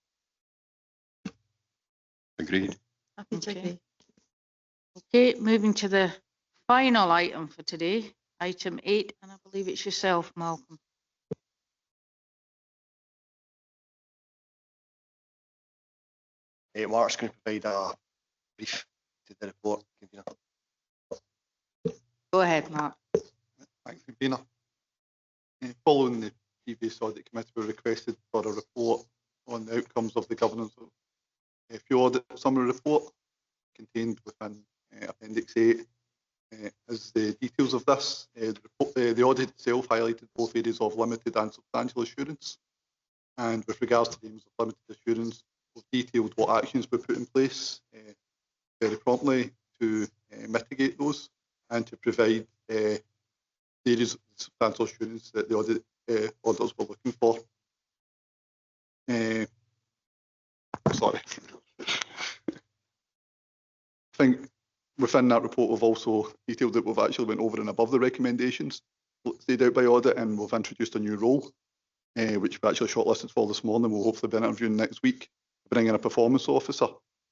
Agreed. Happy to agree. Okay, moving to the final item for today, item 8, and I believe it's yourself, Malcolm. Mark's going to provide a brief to the report. Go ahead, Mark. Thanks, Convener. Following the previous audit committee, we requested for a report on the outcomes of the governance of fuel audit summary report contained within Appendix 8. As the details of this, the audit itself highlighted both areas of limited and substantial assurance. And with regards to the aims of limited assurance, we've detailed what actions were put in place very promptly to mitigate those and to provide the areas of substantial assurance that the auditors were looking for. Sorry. I think within that report we've also detailed that we've actually went over and above the recommendations laid out by audit, and we've introduced a new role, which we actually shortlisted for this morning. We'll hopefully be interviewing next week, bringing a performance officer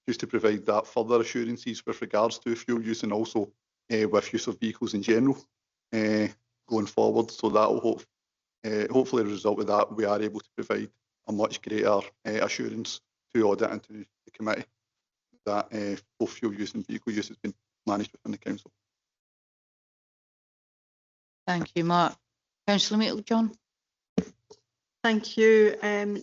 just to provide that further assurances with regards to fuel use and also with use of vehicles in general going forward. So that will hopefully as a result of that we are able to provide a much greater assurance to audit and to the committee that both fuel use and vehicle use has been managed within the council. Thank you, Mark. Councillor Middlejohn. Thank you.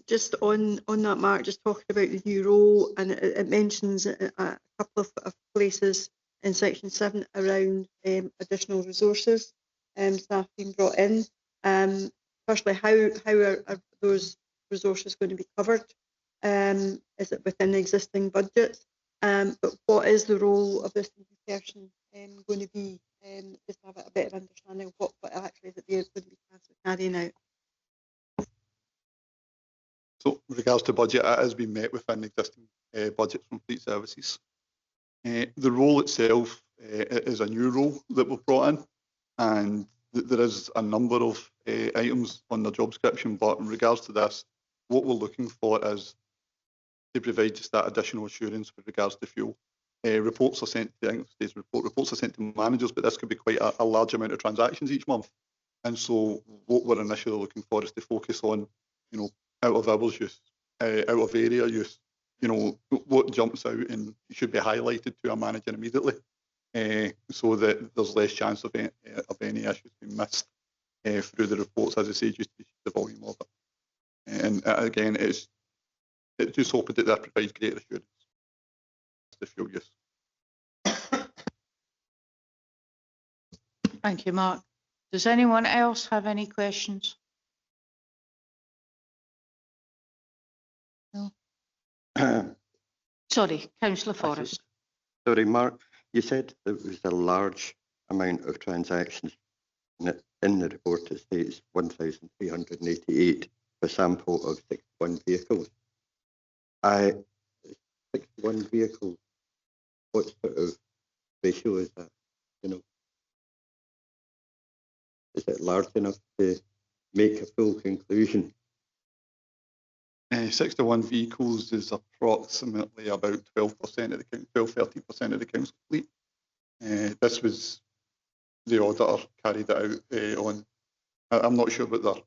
Just on that, Mark, just talking about the new role, and it mentions a couple of places in section 7 around additional resources staff being brought in. Firstly, how are those resources going to be covered? Is it within the existing budget? But what is the role of this new person going to be? Just to have a better understanding of what actually is it they're going to be tasked with carrying out. So with regards to budget, it has been met within existing budgets from fleet services. The role itself is a new role that we've brought in, and there is a number of items on the job description, but in regards to this, what we're looking for is to provide just that additional assurance with regards to fuel. Reports are sent to reports are sent to managers, but this could be quite a large amount of transactions each month. And so what we're initially looking for is to focus on, out of hours use, out of area use, what jumps out and should be highlighted to a manager immediately, so that there's less chance of any issues being missed through the reports, as I say, just the volume of it. And again, it's just hoping that that provides greater assurance to fuel use. Thank you, Mark. Does anyone else have any questions? No. Sorry, Councillor Forrest. Sorry, Mark, you said there was a large amount of transactions in the report. It states 1,388 for a sample of 61 vehicles. 61 vehicles, what sort of ratio is that? Is it large enough to make a full conclusion? 61 vehicles is approximately about 12% of the 13% of the council fleet. This was the auditor carried it out on. I'm not sure about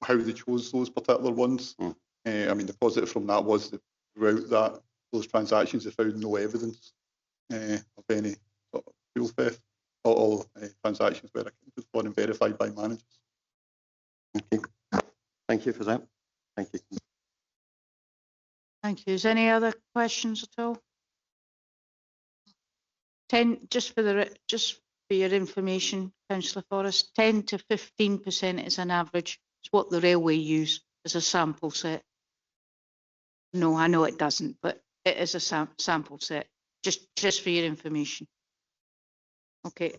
how they chose those particular ones. I mean, the positive from that was that throughout those transactions, they found no evidence of any sort of fuel theft. All transactions were accounted for and verified by managers. Okay. Thank you for that. Thank you. Thank you. Is any other questions at all? Just for your information, Councillor Forrest, 10 to 15% is an average. It's what the railway use as a sample set. No, I know it doesn't, but it is a sample set. Just for your information. Okay.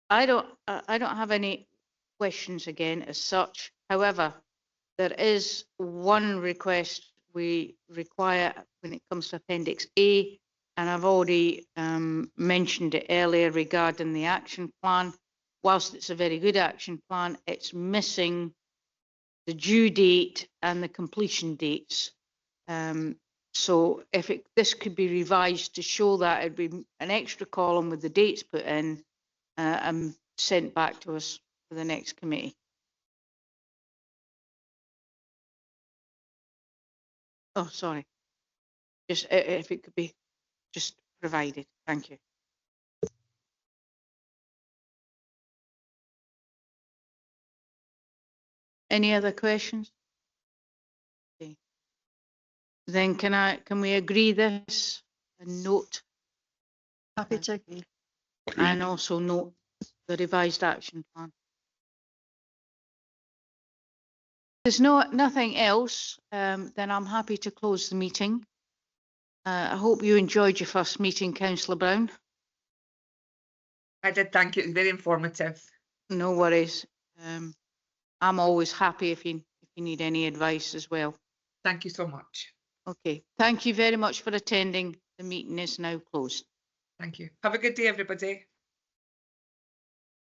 I don't have any questions again as such. However, there is one request we require when it comes to Appendix A, and I've already mentioned it earlier regarding the action plan. Whilst it's a very good action plan, it's missing the due date and the completion dates. So if this could be revised to show that, it'd be an extra column with the dates put in and sent back to us for the next committee. Oh, sorry. Just if it could be just provided. Thank you. Any other questions? Okay. Then can we agree this and note? Happy to agree. And also note the revised action plan. There's nothing else, then I'm happy to close the meeting. I hope you enjoyed your first meeting, Councillor Brown. I did, thank you. It was very informative. No worries. I'm always happy if you need any advice as well. Thank you so much. Okay. Thank you very much for attending. The meeting is now closed. Thank you. Have a good day, everybody.